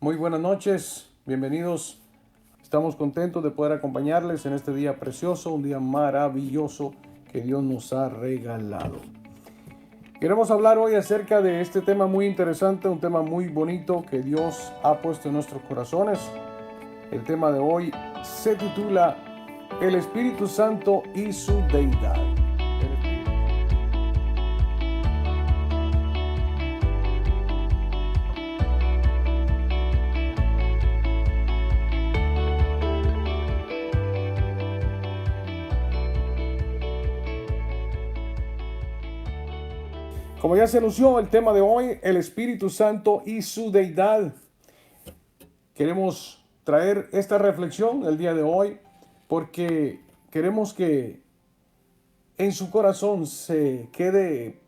Muy buenas noches, bienvenidos. Estamos contentos de poder acompañarles en este día precioso, un día maravilloso que Dios nos ha regalado. Queremos hablar hoy acerca de este tema muy interesante, un tema muy bonito que Dios ha puesto en nuestros corazones. El tema de hoy se titula El Espíritu Santo y su deidad. Como ya se anunció, el tema de hoy, el Espíritu Santo y su deidad. Queremos traer esta reflexión el día de hoy porque queremos que en su corazón se quede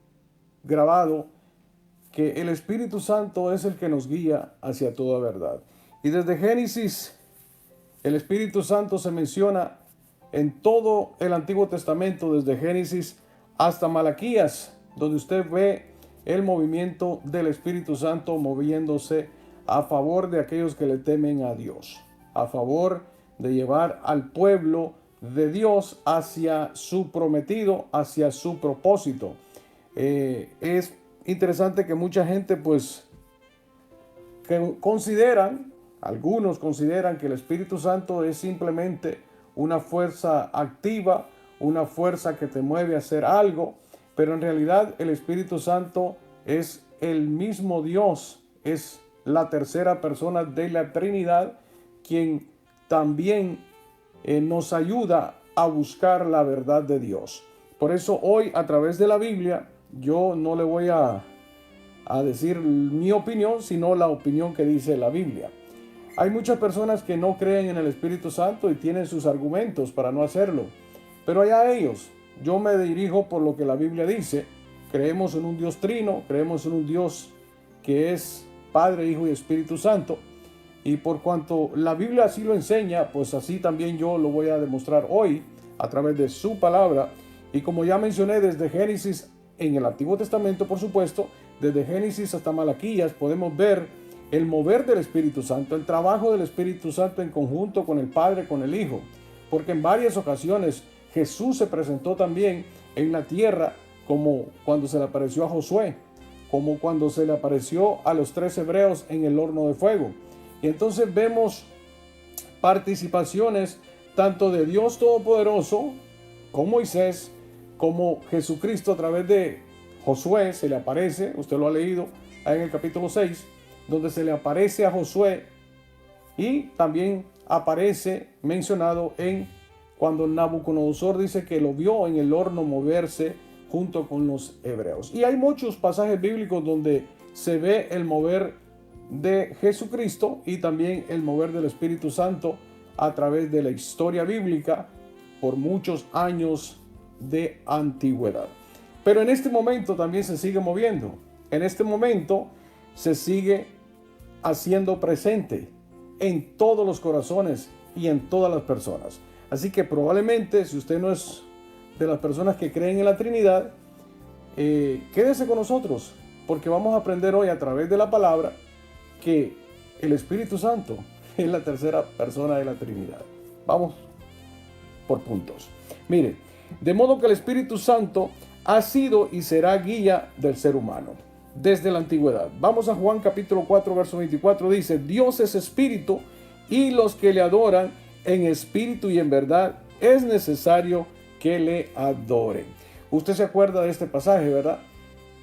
grabado que el Espíritu Santo es el que nos guía hacia toda verdad. Y desde Génesis, el Espíritu Santo se menciona en todo el Antiguo Testamento, desde Génesis hasta Malaquías, donde usted ve el movimiento del Espíritu Santo moviéndose a favor de aquellos que le temen a Dios, a favor de llevar al pueblo de Dios hacia su prometido, hacia su propósito. Es interesante que mucha gente algunos consideran que el Espíritu Santo es simplemente una fuerza activa, una fuerza que te mueve a hacer algo, pero en realidad el Espíritu Santo es el mismo Dios, es la tercera persona de la Trinidad, quien también nos ayuda a buscar la verdad de Dios. Por eso hoy, a través de la Biblia, yo no le voy a decir mi opinión, sino la opinión que dice la Biblia. Hay muchas personas que no creen en el Espíritu Santo y tienen sus argumentos para no hacerlo, pero allá ellos. Yo me dirijo por lo que la Biblia dice. Creemos en un Dios trino, creemos en un Dios que es Padre, Hijo y Espíritu Santo. Y por cuanto la Biblia así lo enseña, pues así también yo lo voy a demostrar hoy a través de su palabra. Y como ya mencioné, desde Génesis, en el Antiguo Testamento, por supuesto, desde Génesis hasta Malaquías, podemos ver el mover del Espíritu Santo, el trabajo del Espíritu Santo en conjunto con el Padre, con el Hijo. Porque en varias ocasiones Jesús se presentó también en la tierra, como cuando se le apareció a Josué, como cuando se le apareció a los 3 hebreos en el horno de fuego. Y entonces vemos participaciones tanto de Dios Todopoderoso con Moisés, como Jesucristo a través de Josué se le aparece, usted lo ha leído en el capítulo 6, donde se le aparece a Josué, y también aparece mencionado en cuando Nabucodonosor dice que lo vio en el horno moverse junto con los hebreos. Y hay muchos pasajes bíblicos donde se ve el mover de Jesucristo y también el mover del Espíritu Santo a través de la historia bíblica por muchos años de antigüedad. Pero en este momento también se sigue moviendo. En este momento se sigue haciendo presente en todos los corazones y en todas las personas. Así que probablemente, si usted no es de las personas que creen en la Trinidad, quédese con nosotros, porque vamos a aprender hoy a través de la palabra que el Espíritu Santo es la tercera persona de la Trinidad. Vamos por puntos. Mire, de modo que el Espíritu Santo ha sido y será guía del ser humano desde la antigüedad. Vamos a Juan capítulo 4, verso 24. Dice: Dios es espíritu, y los que le adoran en espíritu y en verdad es necesario que le adoren. Usted se acuerda de este pasaje, ¿verdad?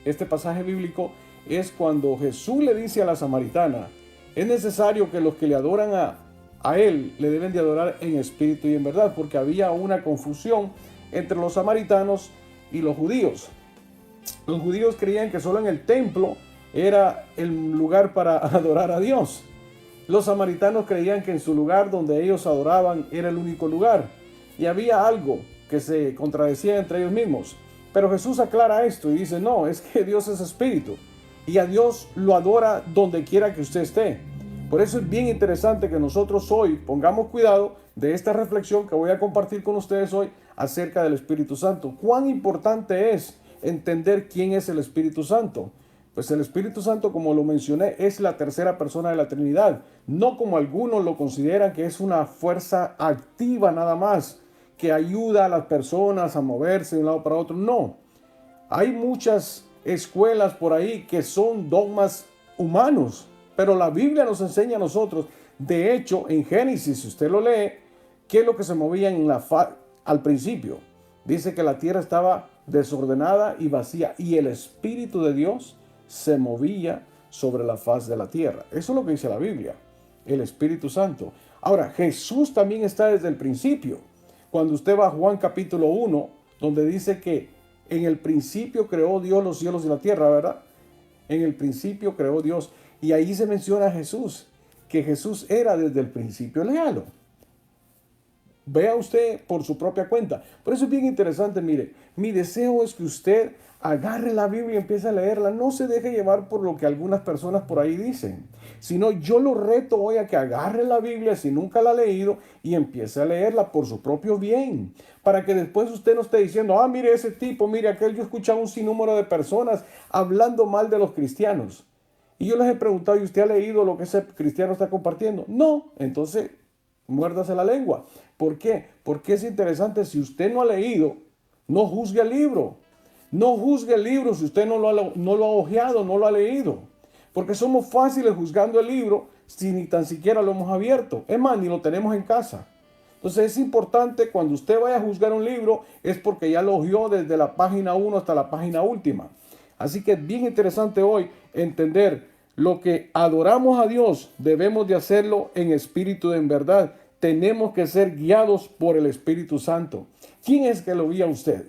Este pasaje bíblico es cuando Jesús le dice a la samaritana: es necesario que los que le adoran a él le deben de adorar en espíritu y en verdad, porque había una confusión entre los samaritanos y los judíos. Los judíos creían que solo en el templo era el lugar para adorar a Dios. Los samaritanos creían que en su lugar donde ellos adoraban era el único lugar. Y había algo que se contradecía entre ellos mismos. Pero Jesús aclara esto y dice: no, es que Dios es espíritu. Y a Dios lo adora donde quiera que usted esté. Por eso es bien interesante que nosotros hoy pongamos cuidado de esta reflexión que voy a compartir con ustedes hoy acerca del Espíritu Santo. Cuán importante es entender quién es el Espíritu Santo. Pues el Espíritu Santo, como lo mencioné, es la tercera persona de la Trinidad. No como algunos lo consideran, que es una fuerza activa nada más, que ayuda a las personas a moverse de un lado para otro. No. Hay muchas escuelas por ahí que son dogmas humanos, pero la Biblia nos enseña a nosotros. De hecho, en Génesis, si usted lo lee, ¿qué es lo que se movía al principio? Dice que la tierra estaba desordenada y vacía y el Espíritu de Dios se movía sobre la faz de la tierra. Eso es lo que dice la Biblia, el Espíritu Santo. Ahora, Jesús también está desde el principio. Cuando usted va a Juan capítulo 1, donde dice que en el principio creó Dios los cielos y la tierra, ¿verdad? En el principio creó Dios. Y ahí se menciona a Jesús, que Jesús era desde el principio. Léalo. Vea usted por su propia cuenta. Por eso es bien interesante, mire, mi deseo es que usted agarre la Biblia y empiece a leerla. No se deje llevar por lo que algunas personas por ahí dicen, sino yo lo reto hoy a que agarre la Biblia si nunca la ha leído y empiece a leerla por su propio bien, para que después usted no esté diciendo, mire ese tipo, mire aquel. Yo he escuchado un sinnúmero de personas hablando mal de los cristianos. Y yo les he preguntado, ¿y usted ha leído lo que ese cristiano está compartiendo? No, entonces muérdase la lengua. ¿Por qué? Porque es interesante. Si usted no ha leído, no juzgue el libro. No juzgue el libro si usted no lo ha hojeado, no lo ha leído. Porque somos fáciles juzgando el libro si ni tan siquiera lo hemos abierto. Es más, ni lo tenemos en casa. Entonces es importante, cuando usted vaya a juzgar un libro, es porque ya lo hojeó desde la página 1 hasta la página última. Así que es bien interesante hoy entender lo que adoramos a Dios. Debemos de hacerlo en espíritu, en verdad. Tenemos que ser guiados por el Espíritu Santo. ¿Quién es que lo guía a usted?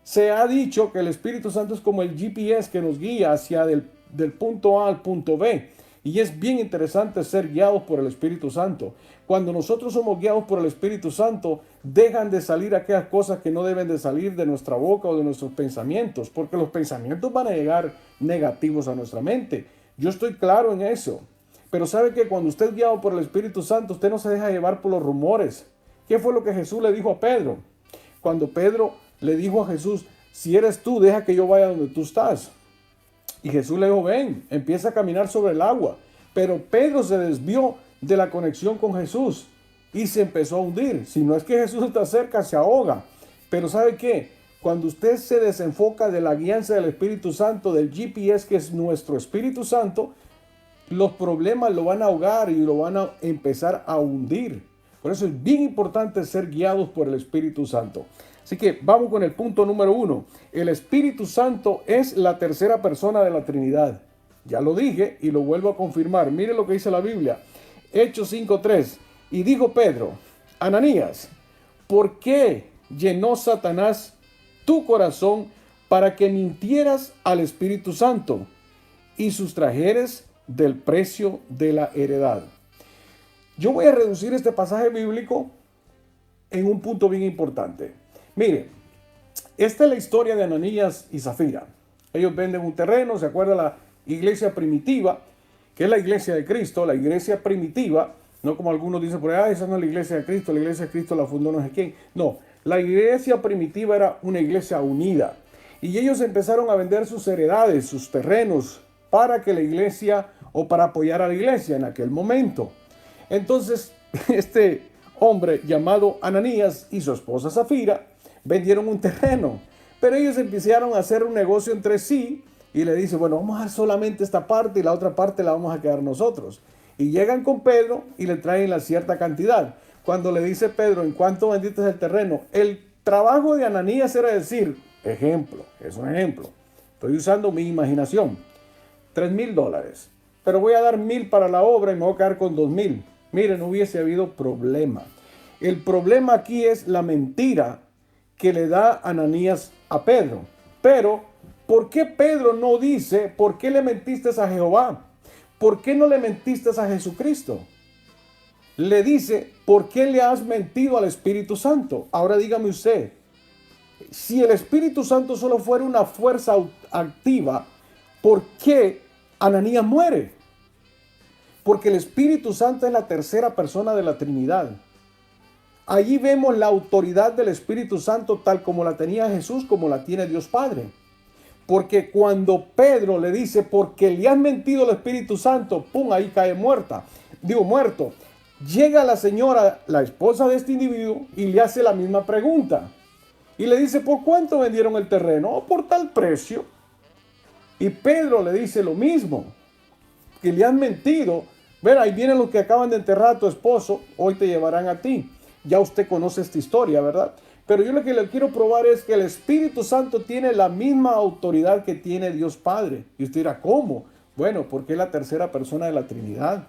Se ha dicho que el Espíritu Santo es como el GPS que nos guía hacia del punto A al punto B. Y es bien interesante ser guiados por el Espíritu Santo. Cuando nosotros somos guiados por el Espíritu Santo, dejan de salir aquellas cosas que no deben de salir de nuestra boca o de nuestros pensamientos, porque los pensamientos van a llegar negativos a nuestra mente. Yo estoy claro en eso. Pero sabe que cuando usted es guiado por el Espíritu Santo, usted no se deja llevar por los rumores. ¿Qué fue lo que Jesús le dijo a Pedro? Cuando Pedro le dijo a Jesús, si eres tú, deja que yo vaya donde tú estás. Y Jesús le dijo, ven, empieza a caminar sobre el agua. Pero Pedro se desvió de la conexión con Jesús y se empezó a hundir. Si no es que Jesús está cerca, se ahoga. Pero ¿sabe qué? Cuando usted se desenfoca de la guianza del Espíritu Santo, del GPS que es nuestro Espíritu Santo, los problemas lo van a ahogar y lo van a empezar a hundir. Por eso es bien importante ser guiados por el Espíritu Santo. Así que vamos con el punto número 1. El Espíritu Santo es la tercera persona de la Trinidad. Ya lo dije y lo vuelvo a confirmar. Mire lo que dice la Biblia. Hechos 5:3. Y dijo Pedro, Ananías, ¿por qué llenó Satanás tu corazón para que mintieras al Espíritu Santo y sustrajeres del precio de la heredad? Yo voy a reducir este pasaje bíblico en un punto bien importante. Mire, esta es la historia de Ananías y Zafira. Ellos venden un terreno, ¿se acuerda la iglesia primitiva? Que es la iglesia de Cristo, la iglesia primitiva, no como algunos dicen por ahí, esa no es la iglesia de Cristo, la iglesia de Cristo la fundó no sé quién. No, la iglesia primitiva era una iglesia unida. Y ellos empezaron a vender sus heredades, sus terrenos, para que la iglesia o para apoyar a la iglesia en aquel momento. Entonces, este hombre llamado Ananías y su esposa Zafira vendieron un terreno, pero ellos empezaron a hacer un negocio entre sí y le dicen, bueno, vamos a dar solamente esta parte y la otra parte la vamos a quedar nosotros. Y llegan con Pedro y le traen la cierta cantidad. Cuando le dice Pedro, ¿en cuánto vendiste el terreno? El trabajo de Ananías era decir, ejemplo, es un ejemplo, estoy usando mi imaginación, $3,000, pero voy a dar 1,000 para la obra y me voy a quedar con 2,000. Miren, no hubiese habido problema. El problema aquí es la mentira que le da Ananías a Pedro. Pero, ¿por qué Pedro no dice, por qué le mentiste a Jehová? ¿Por qué no le mentiste a Jesucristo? Le dice, ¿por qué le has mentido al Espíritu Santo? Ahora dígame usted, si el Espíritu Santo solo fuera una fuerza activa, ¿por qué Ananías muere? Porque el Espíritu Santo es la tercera persona de la Trinidad. Allí vemos la autoridad del Espíritu Santo tal como la tenía Jesús, como la tiene Dios Padre. Porque cuando Pedro le dice, porque le han mentido al Espíritu Santo, pum, ahí cae muerto. Llega la señora, la esposa de este individuo, y le hace la misma pregunta. Y le dice, ¿por cuánto vendieron el terreno? Oh, por tal precio. Y Pedro le dice lo mismo, que le han mentido. Ven, ahí vienen los que acaban de enterrar a tu esposo, hoy te llevarán a ti. Ya usted conoce esta historia, ¿verdad? Pero yo lo que le quiero probar es que el Espíritu Santo tiene la misma autoridad que tiene Dios Padre. Y usted dirá, ¿cómo? Bueno, porque es la tercera persona de la Trinidad.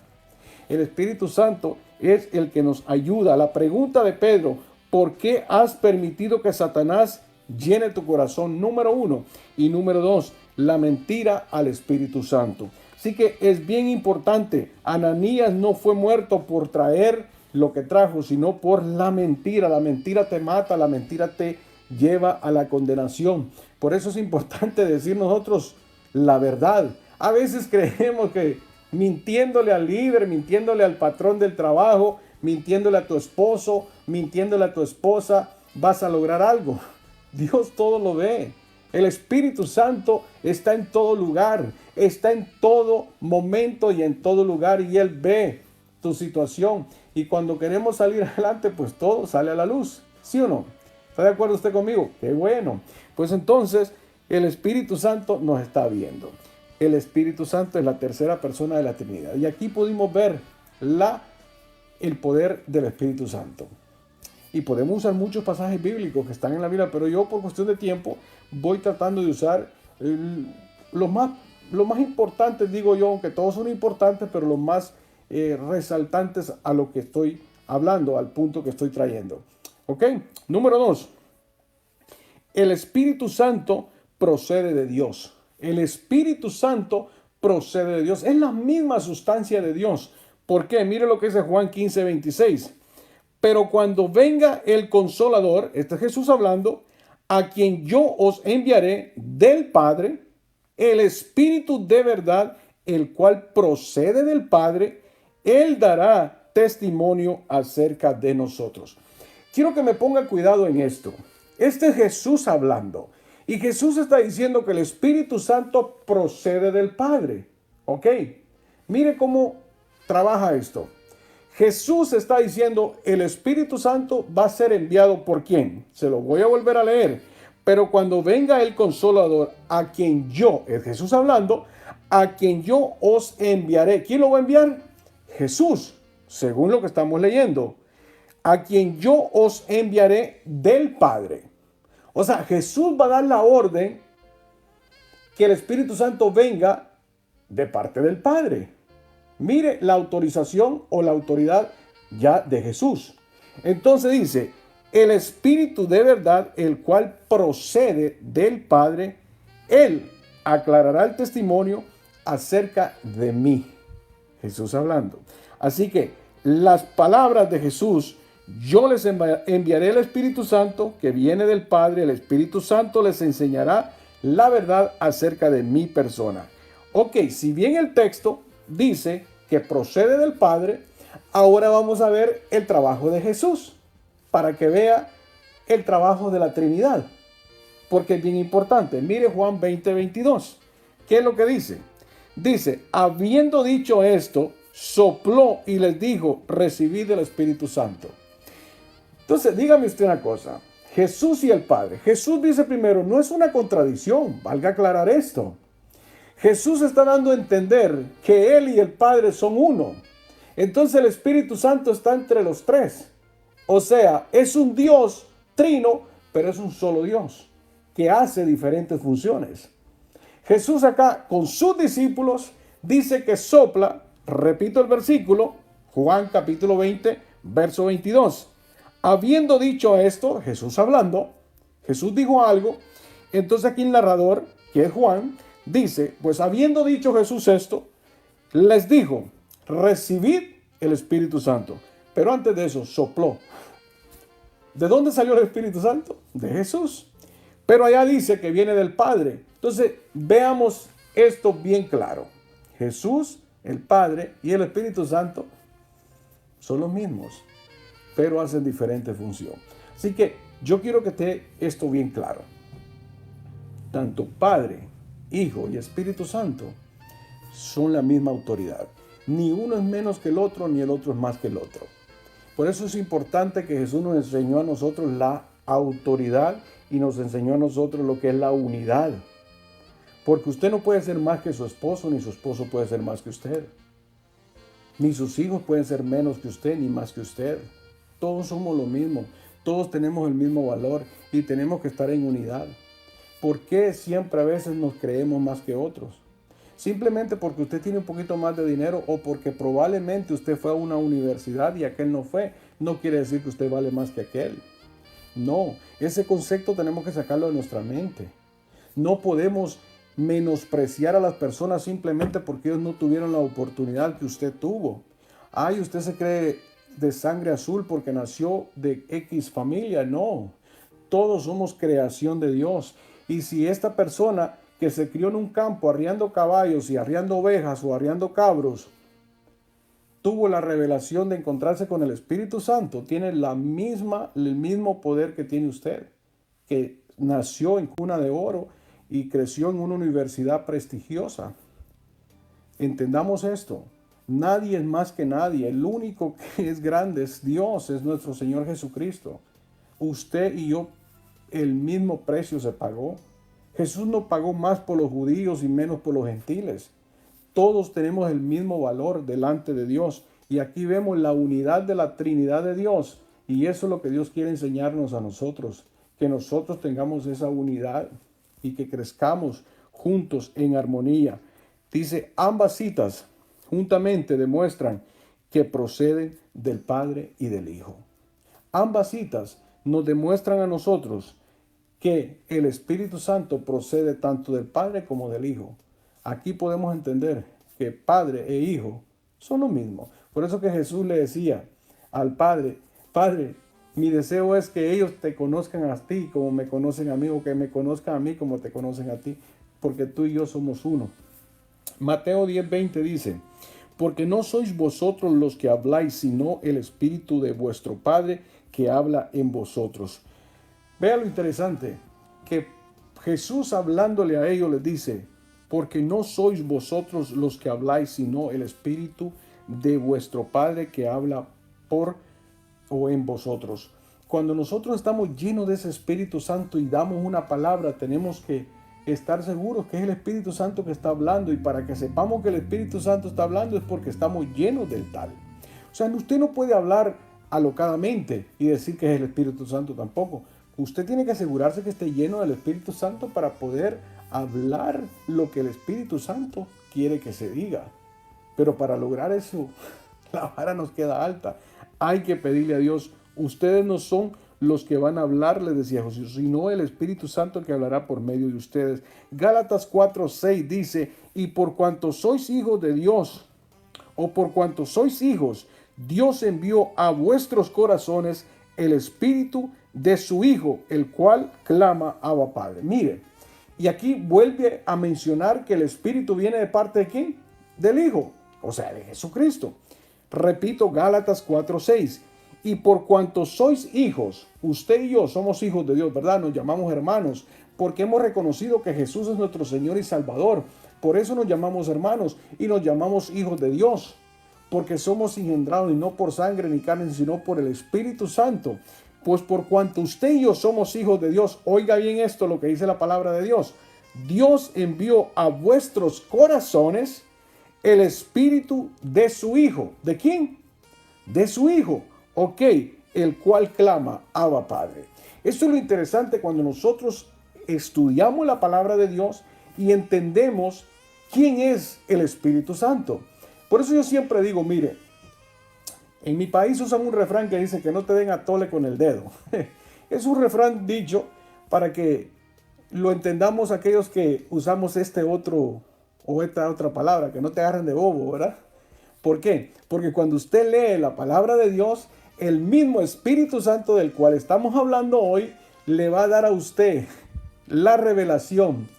El Espíritu Santo es el que nos ayuda. La pregunta de Pedro, ¿por qué has permitido que Satanás llene tu corazón? Número 1. Y número 2, la mentira al Espíritu Santo. Así que es bien importante. Ananías no fue muerto por traer lo que trajo, sino por la mentira. La mentira te mata, la mentira te lleva a la condenación. Por eso es importante decir nosotros la verdad. A veces creemos que mintiéndole al líder, mintiéndole al patrón del trabajo, mintiéndole a tu esposo, mintiéndole a tu esposa, vas a lograr algo. Dios todo lo ve. El Espíritu Santo está en todo lugar, está en todo momento y en todo lugar, y Él ve tu situación. Y cuando queremos salir adelante, pues todo sale a la luz. ¿Sí o no? ¿Está de acuerdo usted conmigo? ¡Qué bueno! Pues entonces el Espíritu Santo nos está viendo. El Espíritu Santo es la tercera persona de la Trinidad. Y aquí pudimos ver el poder del Espíritu Santo. Y podemos usar muchos pasajes bíblicos que están en la Biblia, pero yo por cuestión de tiempo voy tratando de usar los más importantes, digo yo, aunque todos son importantes, pero los más resaltantes a lo que estoy hablando, al punto que estoy trayendo. ¿Ok? Número 2. El Espíritu Santo procede de Dios. El Espíritu Santo procede de Dios. Es la misma sustancia de Dios. ¿Por qué? Mire lo que dice Juan 15:26. Pero cuando venga el Consolador, este es Jesús hablando, a quien yo os enviaré del Padre, el Espíritu de verdad, el cual procede del Padre, Él dará testimonio acerca de nosotros. Quiero que me ponga cuidado en esto. Este es Jesús hablando. Y Jesús está diciendo que el Espíritu Santo procede del Padre. ¿Ok? Mire cómo trabaja esto. Jesús está diciendo, el Espíritu Santo va a ser enviado ¿por quién? Se lo voy a volver a leer. Pero cuando venga el Consolador, a quien yo, es Jesús hablando, a quien yo os enviaré. ¿Quién lo va a enviar? Jesús, según lo que estamos leyendo. A quien yo os enviaré del Padre. O sea, Jesús va a dar la orden que el Espíritu Santo venga de parte del Padre. Mire la autorización o la autoridad ya de Jesús. Entonces dice, el Espíritu de verdad, el cual procede del Padre, Él aclarará el testimonio acerca de mí. Jesús hablando. Así que las palabras de Jesús, yo les enviaré el Espíritu Santo que viene del Padre. El Espíritu Santo les enseñará la verdad acerca de mi persona. Ok, si bien el texto dice que procede del Padre, ahora vamos a ver el trabajo de Jesús para que vea el trabajo de la Trinidad, porque es bien importante. Mire Juan 20:22. ¿Qué es lo que dice? Dice, habiendo dicho esto, sopló y les dijo, recibid el Espíritu Santo. Entonces, dígame usted una cosa. Jesús y el Padre. Jesús dice primero, no es una contradicción, valga aclarar esto. Jesús está dando a entender que Él y el Padre son uno. Entonces el Espíritu Santo está entre los tres. O sea, es un Dios trino, pero es un solo Dios que hace diferentes funciones. Jesús acá con sus discípulos dice que sopla, repito el versículo, Juan capítulo 20, verso 22. Habiendo dicho esto, Jesús hablando, Jesús dijo algo, entonces aquí el narrador, que es Juan, dice, pues habiendo dicho Jesús esto, les dijo, recibid el Espíritu Santo. Pero antes de eso, sopló. ¿De dónde salió el Espíritu Santo? De Jesús. Pero allá dice que viene del Padre. Entonces, veamos esto bien claro. Jesús, el Padre y el Espíritu Santo son los mismos, pero hacen diferente función. Así que yo quiero que esté esto bien claro. tanto Padre, Hijo y Espíritu Santo son la misma autoridad. Ni uno es menos que el otro, ni el otro es más que el otro. Por eso es importante que Jesús nos enseñó a nosotros la autoridad y nos enseñó a nosotros lo que es la unidad. Porque usted no puede ser más que su esposo, ni su esposo puede ser más que usted. Ni sus hijos pueden ser menos que usted, ni más que usted. Todos somos lo mismo, todos tenemos el mismo valor y tenemos que estar en unidad. ¿Por qué siempre a veces nos creemos más que otros? Simplemente porque usted tiene un poquito más de dinero o porque probablemente usted fue a una universidad y aquel no fue, no quiere decir que usted vale más que aquel. No, ese concepto tenemos que sacarlo de nuestra mente. No podemos menospreciar a las personas simplemente porque ellos no tuvieron la oportunidad que usted tuvo. Ay, usted se cree de sangre azul porque nació de X familia. No, todos somos creación de Dios. Y si esta persona que se crió en un campo arriando caballos y arriando ovejas o arriando cabros tuvo la revelación de encontrarse con el Espíritu Santo, tiene el mismo poder que tiene usted, que nació en cuna de oro y creció en una universidad prestigiosa. Entendamos esto. Nadie es más que nadie. El único que es grande es Dios, es nuestro Señor Jesucristo. Usted y yo, el mismo precio se pagó. Jesús no pagó más por los judíos y menos por los gentiles. Todos tenemos el mismo valor delante de Dios. Y aquí vemos la unidad de la Trinidad de Dios. Y eso es lo que Dios quiere enseñarnos a nosotros. Que nosotros tengamos esa unidad y que crezcamos juntos en armonía. Dice, ambas citas juntamente demuestran que proceden del Padre y del Hijo. Ambas citas nos demuestran a nosotros que el Espíritu Santo procede tanto del Padre como del Hijo. Aquí podemos entender que Padre e Hijo son lo mismo. Por eso que Jesús le decía al Padre, Padre, mi deseo es que ellos te conozcan a ti como me conocen a mí, o que me conozcan a mí como te conocen a ti, porque tú y yo somos uno. Mateo 10:20 dice, porque no sois vosotros los que habláis, sino el Espíritu de vuestro Padre que habla en vosotros. Vea lo interesante, que Jesús hablándole a ellos les dice, porque no sois vosotros los que habláis, sino el Espíritu de vuestro Padre que habla por o en vosotros. Cuando nosotros estamos llenos de ese Espíritu Santo y damos una palabra, tenemos que estar seguros que es el Espíritu Santo que está hablando, y para que sepamos que el Espíritu Santo está hablando es porque estamos llenos del tal. O sea, usted no puede hablar alocadamente y decir que es el Espíritu Santo tampoco. Usted tiene que asegurarse que esté lleno del Espíritu Santo para poder hablar lo que el Espíritu Santo quiere que se diga. Pero para lograr eso, la vara nos queda alta. Hay que pedirle a Dios, ustedes no son los que van a hablar, les decía Jesús, sino el Espíritu Santo que hablará por medio de ustedes. Gálatas 4:6 dice, y por cuanto sois hijos de Dios, o por cuanto sois hijos, Dios envió a vuestros corazones el Espíritu de su Hijo, el cual clama Abba Padre. Mire, y aquí vuelve a mencionar que el Espíritu viene de parte de ¿quién? Del Hijo, o sea, de Jesucristo. Repito, Gálatas 4:6. Y por cuanto sois hijos, usted y yo somos hijos de Dios, ¿verdad? Nos llamamos hermanos, porque hemos reconocido que Jesús es nuestro Señor y Salvador. Por eso nos llamamos hermanos y nos llamamos hijos de Dios, porque somos engendrados y no por sangre ni carne, sino por el Espíritu Santo. Pues por cuanto usted y yo somos hijos de Dios, oiga bien esto, lo que dice la palabra de Dios. Dios envió a vuestros corazones el Espíritu de su Hijo. ¿De quién? De su Hijo. Ok, el cual clama Abba Padre. Esto es lo interesante cuando nosotros estudiamos la palabra de Dios y entendemos quién es el Espíritu Santo. Por eso yo siempre digo, mire, en mi país usan un refrán que dice que no te den a tole con el dedo. Es un refrán dicho para que lo entendamos aquellos que usamos este otro o esta otra palabra, que no te agarren de bobo, ¿verdad? ¿Por qué? Porque cuando usted lee la palabra de Dios, el mismo Espíritu Santo del cual estamos hablando hoy le va a dar a usted la revelación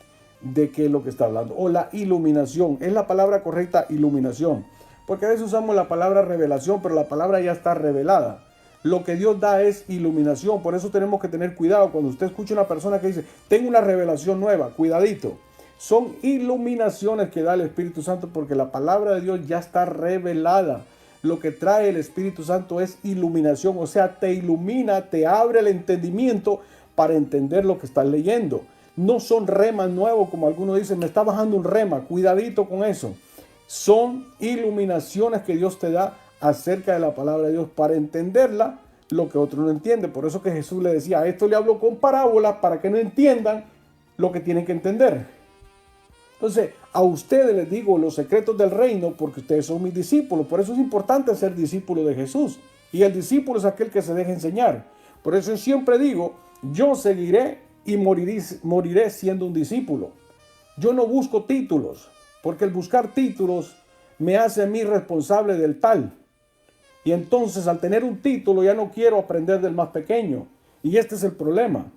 de qué es lo que está hablando, o la iluminación. Es la palabra correcta, iluminación, porque a veces usamos la palabra revelación, pero la palabra ya está revelada. lo que Dios da es iluminación. Por eso tenemos que tener cuidado cuando usted escucha a una persona que dice, tengo una revelación nueva, cuidadito. Son iluminaciones que da el Espíritu Santo porque la palabra de Dios ya está revelada. Lo que trae el Espíritu Santo es iluminación, o sea, te ilumina, te abre el entendimiento para entender lo que estás leyendo. No son remas nuevos como algunos dicen, me está bajando un rema, cuidadito con eso. Son iluminaciones que Dios te da acerca de la palabra de Dios para entenderla, lo que otro no entiende. Por eso que Jesús le decía, a esto le hablo con parábolas para que no entiendan lo que tienen que entender. Entonces, a ustedes les digo los secretos del reino porque ustedes son mis discípulos. Por eso es importante ser discípulo de Jesús. Y el discípulo es aquel que se deja enseñar. Por eso siempre digo, yo seguiré y moriré siendo un discípulo. Yo no busco títulos, porque el buscar títulos me hace a mí responsable del tal. Y entonces al tener un título ya no quiero aprender del más pequeño. Y este es el problema,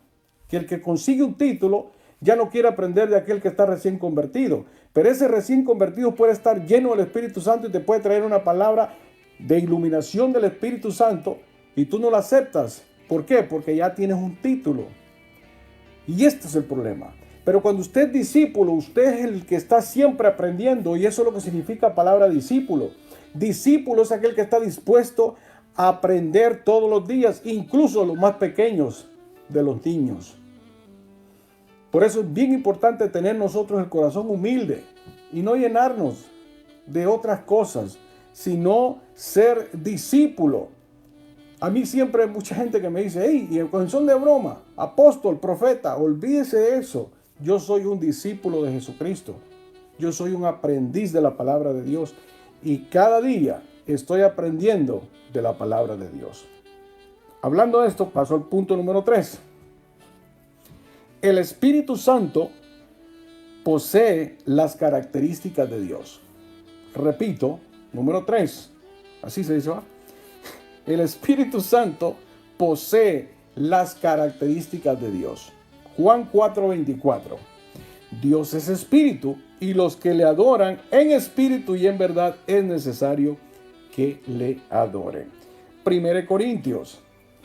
que el que consigue un título ya no quiere aprender de aquel que está recién convertido. Pero ese recién convertido puede estar lleno del Espíritu Santo y te puede traer una palabra de iluminación del Espíritu Santo y tú no la aceptas. ¿Por qué? Porque ya tienes un título. Y este es el problema. Pero cuando usted es discípulo, usted es el que está siempre aprendiendo y eso es lo que significa palabra discípulo. Discípulo es aquel que está dispuesto a aprender todos los días, incluso los más pequeños de los niños. Por eso es bien importante tener nosotros el corazón humilde y no llenarnos de otras cosas, sino ser discípulo. A mí siempre hay mucha gente que me dice, hey, y en son de broma, apóstol, profeta, olvídese de eso. Yo soy un discípulo de Jesucristo. Yo soy un aprendiz de la palabra de Dios y cada día estoy aprendiendo de la palabra de Dios. Hablando de esto, paso al punto número 3. El Espíritu Santo posee las características de Dios. Repito, número 3. Así se dice, ¿va? El Espíritu Santo posee las características de Dios. Juan 4:24. Dios es espíritu y los que le adoran en espíritu y en verdad es necesario que le adoren. 1 Corintios.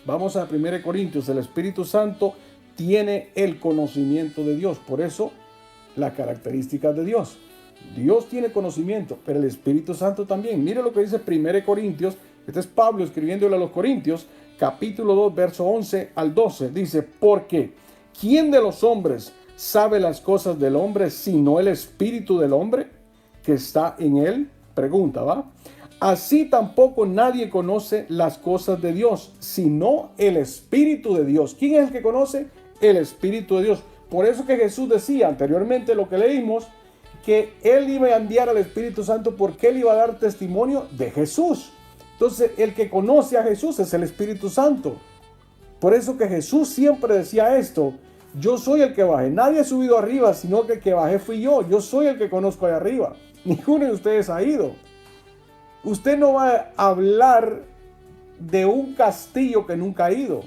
Vamos a 1 Corintios. El Espíritu Santo tiene el conocimiento de Dios. Por eso, las características de Dios. Dios tiene conocimiento, pero el Espíritu Santo también. Mire lo que dice 1 Corintios. Este es Pablo escribiéndole a los Corintios, capítulo 2, verso 11 al 12. Dice, porque ¿quién de los hombres sabe las cosas del hombre sino el espíritu del hombre que está en él? Pregunta, ¿va? Así tampoco nadie conoce las cosas de Dios sino el espíritu de Dios. ¿Quién es el que conoce? El espíritu de Dios. Por eso que Jesús decía anteriormente lo que leímos, que él iba a enviar al Espíritu Santo porque él iba a dar testimonio de Jesús. Entonces, el que conoce a Jesús es el Espíritu Santo. Por eso que Jesús siempre decía esto, yo soy el que bajé. Nadie ha subido arriba, sino que el que bajé fui yo. Yo soy el que conozco allá arriba. Ninguno de ustedes ha ido. Usted no va a hablar de un castillo que nunca ha ido.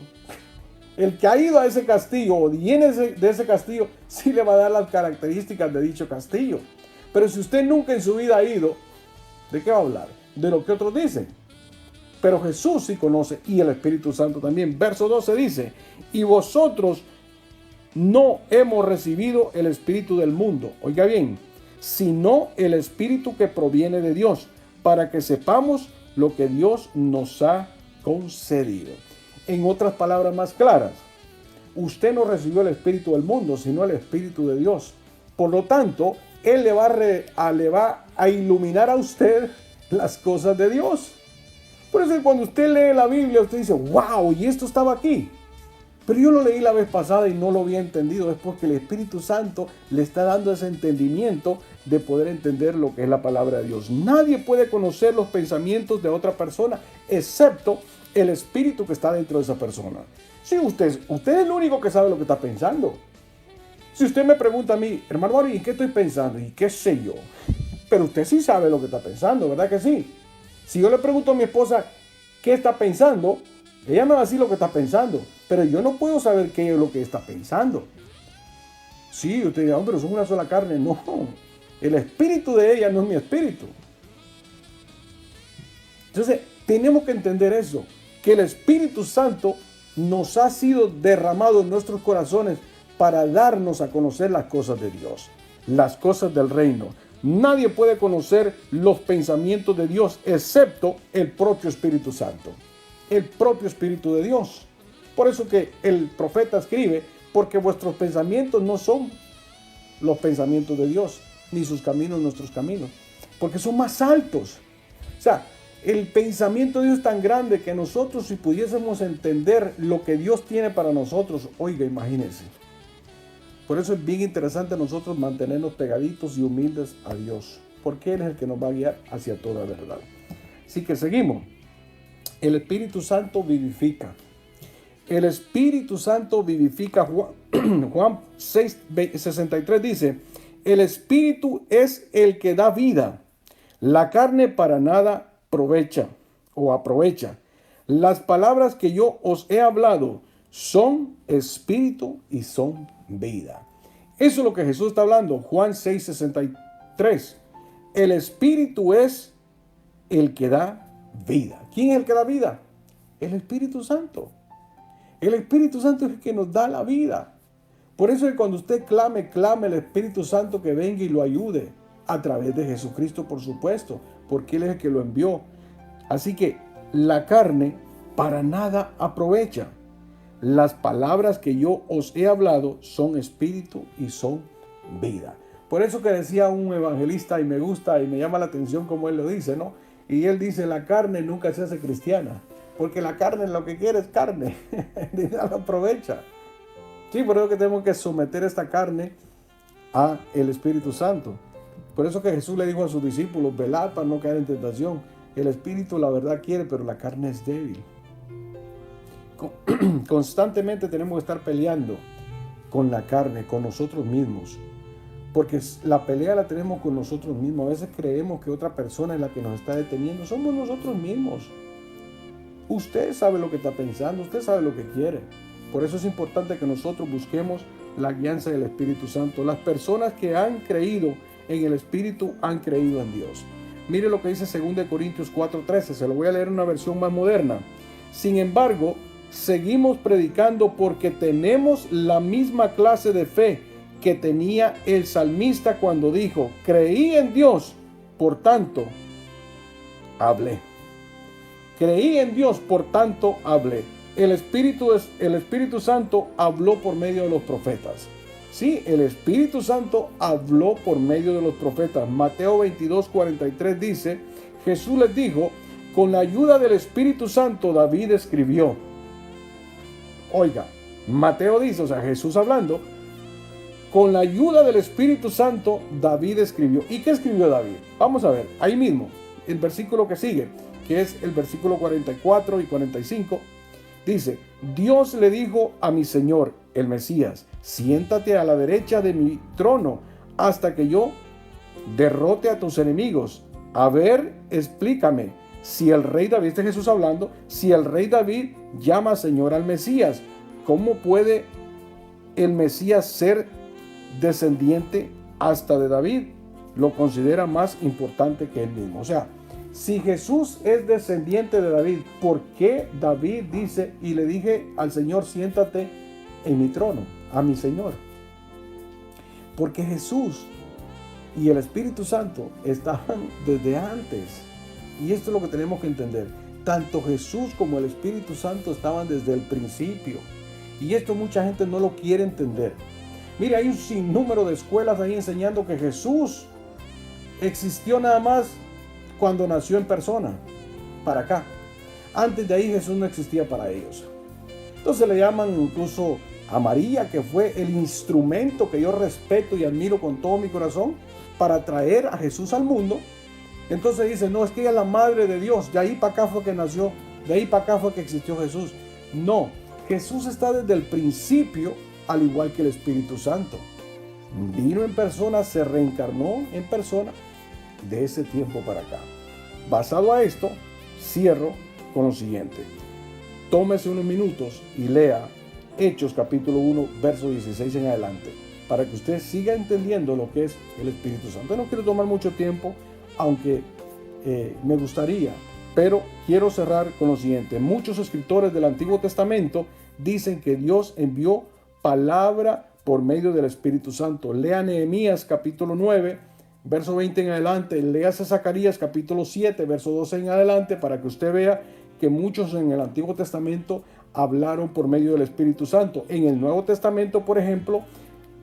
El que ha ido a ese castillo o viene de ese castillo, sí le va a dar las características de dicho castillo. Pero si usted nunca en su vida ha ido, ¿de qué va a hablar? De lo que otros dicen. Pero Jesús sí conoce y el Espíritu Santo también. Verso 12 dice, y vosotros no hemos recibido el espíritu del mundo, oiga bien, sino el espíritu que proviene de Dios, para que sepamos lo que Dios nos ha concedido. En otras palabras más claras, usted no recibió el espíritu del mundo, sino el espíritu de Dios. Por lo tanto, Él le va a iluminar a usted las cosas de Dios. Por eso cuando usted lee la Biblia, usted dice, wow, y esto estaba aquí. Pero yo lo leí la vez pasada y no lo había entendido. Es porque el Espíritu Santo le está dando ese entendimiento de poder entender lo que es la palabra de Dios. Nadie puede conocer los pensamientos de otra persona, excepto el Espíritu que está dentro de esa persona. Sí, usted es el único que sabe lo que está pensando. Si usted me pregunta a mí, hermano Mario, ¿y qué estoy pensando? ¿Y qué sé yo? Pero usted sí sabe lo que está pensando, ¿verdad que sí? Si yo le pregunto a mi esposa qué está pensando, ella me va a decir lo que está pensando, pero yo no puedo saber qué es lo que está pensando. Sí, usted dirá, pero son una sola carne. No, el espíritu de ella no es mi espíritu. Entonces, tenemos que entender eso, que el Espíritu Santo nos ha sido derramado en nuestros corazones para darnos a conocer las cosas de Dios, las cosas del reino. Nadie puede conocer los pensamientos de Dios excepto el propio Espíritu Santo, el propio Espíritu de Dios. Por eso que el profeta escribe, porque vuestros pensamientos no son los pensamientos de Dios, ni sus caminos nuestros caminos, porque son más altos. O sea, el pensamiento de Dios es tan grande que nosotros, si pudiésemos entender lo que Dios tiene para nosotros, oiga, imagínense. Por eso es bien interesante nosotros mantenernos pegaditos y humildes a Dios, porque Él es el que nos va a guiar hacia toda verdad. Así que seguimos. El Espíritu Santo vivifica. El Espíritu Santo vivifica. Juan 6:63 dice, el Espíritu es el que da vida. La carne para nada aprovecha. Las palabras que yo os he hablado son espíritu y son vida. Eso es lo que Jesús está hablando. Juan 6:63. El Espíritu es el que da vida. ¿Quién es el que da vida? El Espíritu Santo. El Espíritu Santo es el que nos da la vida. Por eso es que cuando usted clame al Espíritu Santo que venga y lo ayude a través de Jesucristo, por supuesto, porque Él es el que lo envió. Así que la carne para nada aprovecha. Las palabras que yo os he hablado son espíritu y son vida. Por eso que decía un evangelista, y me gusta y me llama la atención como él lo dice, ¿no? Y él dice, la carne nunca se hace cristiana, porque la carne lo que quiere es carne, ni nada aprovecha. Sí, por eso que tenemos que someter esta carne a el Espíritu Santo. Por eso que Jesús le dijo a sus discípulos, velad para no caer en tentación. El Espíritu la verdad quiere, pero la carne es débil. Constantemente tenemos que estar peleando con la carne, con nosotros mismos, porque la pelea la tenemos con nosotros mismos. A veces creemos que otra persona es la que nos está deteniendo. Somos nosotros mismos. Usted sabe lo que está pensando, usted sabe lo que quiere. Por eso es importante que nosotros busquemos la guianza del Espíritu Santo. Las personas que han creído en el Espíritu han creído en Dios. Mire lo que dice 2 Corintios 4:13, se lo voy a leer en una versión más moderna. Sin embargo, seguimos predicando porque tenemos la misma clase de fe que tenía el salmista cuando dijo, creí en Dios, por tanto, hablé. Creí en Dios, por tanto, hablé. El Espíritu Santo habló por medio de los profetas. Sí, el Espíritu Santo habló por medio de los profetas. Mateo 22:43 dice, Jesús les dijo, con la ayuda del Espíritu Santo David escribió. Oiga, Mateo dice, o sea, Jesús hablando, con la ayuda del Espíritu Santo David escribió. ¿Y qué escribió David? Vamos a ver, ahí mismo, el versículo que sigue, que es el versículo 44 y 45, dice, Dios le dijo a mi Señor, el Mesías, siéntate a la derecha de mi trono hasta que yo derrote a tus enemigos. A ver, explícame, si el rey David, este Jesús hablando, si el rey David llama Señor al Mesías, ¿cómo puede el Mesías ser descendiente hasta de David? Lo considera más importante que él mismo. O sea, si Jesús es descendiente de David, ¿por qué David dice, y le dije al Señor, siéntate en mi trono, a mi Señor? Porque Jesús y el Espíritu Santo estaban desde antes. Y esto es lo que tenemos que entender. Tanto Jesús como el Espíritu Santo estaban desde el principio. Y esto mucha gente no lo quiere entender. Mire, hay un sinnúmero de escuelas ahí enseñando que Jesús existió nada más cuando nació en persona, para acá. Antes de ahí Jesús no existía para ellos. Entonces le llaman incluso a María, que fue el instrumento que yo respeto y admiro con todo mi corazón para traer a Jesús al mundo. Entonces dicen, no, es que ella es la madre de Dios, de ahí para acá fue que nació, de ahí para acá fue que existió Jesús. No, Jesús está desde el principio, al igual que el Espíritu Santo. Vino en persona, se reencarnó en persona de ese tiempo para acá. Basado a esto, cierro con lo siguiente. Tómese unos minutos y lea Hechos capítulo 1, verso 16 en adelante, para que usted siga entendiendo lo que es el Espíritu Santo. No quiero tomar mucho tiempo, aunque me gustaría Pero quiero cerrar con lo siguiente. Muchos escritores del Antiguo Testamento dicen que Dios envió palabra por medio del Espíritu Santo. Lea Nehemías capítulo 9, verso 20 en adelante. Léase Zacarías capítulo 7, verso 12 en adelante, para que usted vea que muchos en el Antiguo Testamento hablaron por medio del Espíritu Santo. En el Nuevo Testamento, por ejemplo,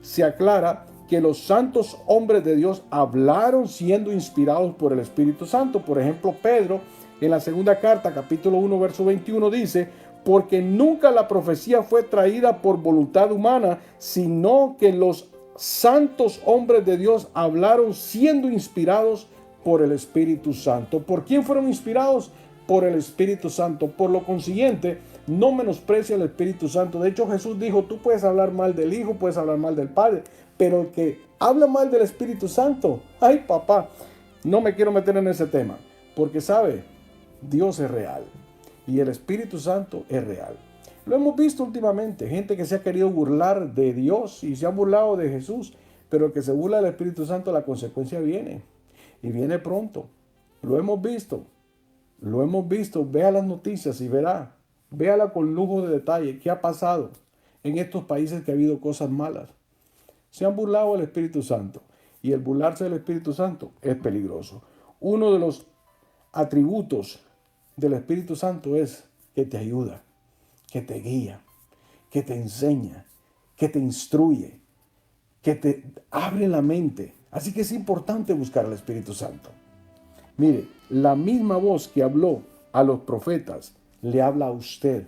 se aclara que los santos hombres de Dios hablaron siendo inspirados por el Espíritu Santo. Por ejemplo, Pedro, en la segunda carta, capítulo 1, verso 21, dice: porque nunca la profecía fue traída por voluntad humana, sino que los santos hombres de Dios hablaron siendo inspirados por el Espíritu Santo. ¿Por quién fueron inspirados? Por el Espíritu Santo. Por lo consiguiente, no menosprecia el Espíritu Santo. De hecho, Jesús dijo: tú puedes hablar mal del Hijo, puedes hablar mal del Padre, pero el que habla mal del Espíritu Santo, ay papá, no me quiero meter en ese tema, porque sabe, Dios es real y el Espíritu Santo es real. Lo hemos visto últimamente, gente que se ha querido burlar de Dios y se ha burlado de Jesús, pero el que se burla del Espíritu Santo, la consecuencia viene, y viene pronto. Lo hemos visto, vea las noticias y verá, véala con lujo de detalle qué ha pasado en estos países que ha habido cosas malas. Se han burlado del Espíritu Santo, y el burlarse del Espíritu Santo es peligroso. Uno de los atributos del Espíritu Santo es que te ayuda, que te guía, que te enseña, que te instruye, que te abre la mente. Así que es importante buscar al Espíritu Santo. Mire, la misma voz que habló a los profetas le habla a usted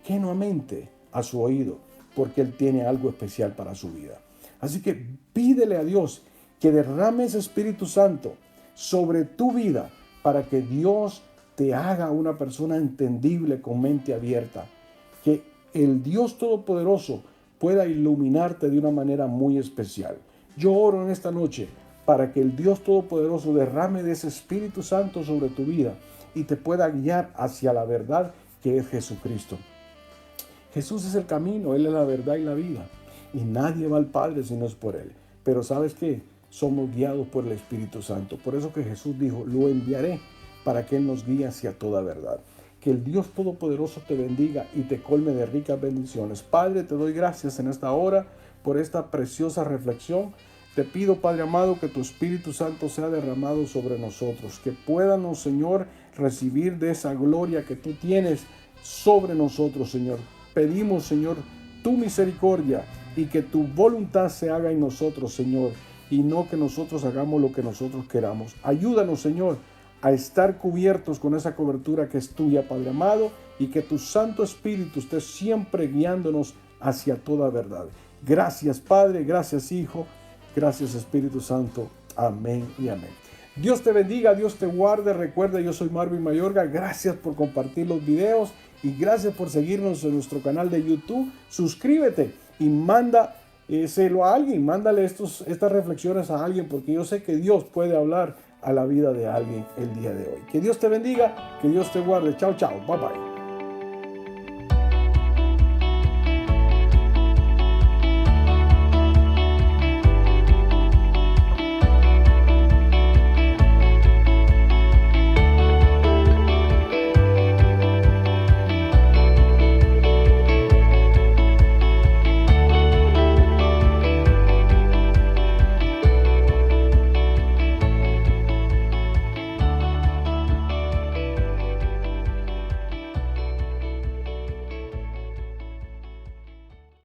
genuinamente a su oído, porque Él tiene algo especial para su vida. Así que pídele a Dios que derrame ese Espíritu Santo sobre tu vida para que Dios te haga una persona entendible con mente abierta. Que el Dios Todopoderoso pueda iluminarte de una manera muy especial. Yo oro en esta noche para que el Dios Todopoderoso derrame de ese Espíritu Santo sobre tu vida y te pueda guiar hacia la verdad que es Jesucristo. Jesús es el camino, Él es la verdad y la vida. Y nadie va al Padre si no es por Él. Pero ¿sabes qué? Somos guiados por el Espíritu Santo. Por eso que Jesús dijo: lo enviaré para que Él nos guíe hacia toda verdad. Que el Dios Todopoderoso te bendiga y te colme de ricas bendiciones. Padre, te doy gracias en esta hora por esta preciosa reflexión. Te pido, Padre amado, que tu Espíritu Santo sea derramado sobre nosotros. Que podamos, Señor, recibir de esa gloria que tú tienes sobre nosotros, Señor. Pedimos, Señor, tu misericordia y que tu voluntad se haga en nosotros, Señor, y no que nosotros hagamos lo que nosotros queramos. Ayúdanos, Señor, a estar cubiertos con esa cobertura que es tuya, Padre amado, y que tu Santo Espíritu esté siempre guiándonos hacia toda verdad. Gracias, Padre, gracias, Hijo, gracias, Espíritu Santo. Amén y amén. Dios te bendiga, Dios te guarde. Recuerda, yo soy Marvin Mayorga. Gracias por compartir los videos y gracias por seguirnos en nuestro canal de YouTube. Suscríbete y mándaselo a alguien. Mándale estas reflexiones a alguien, porque yo sé que Dios puede hablar a la vida de alguien el día de hoy. Que Dios te bendiga, que Dios te guarde. Chao, chao. Bye, bye.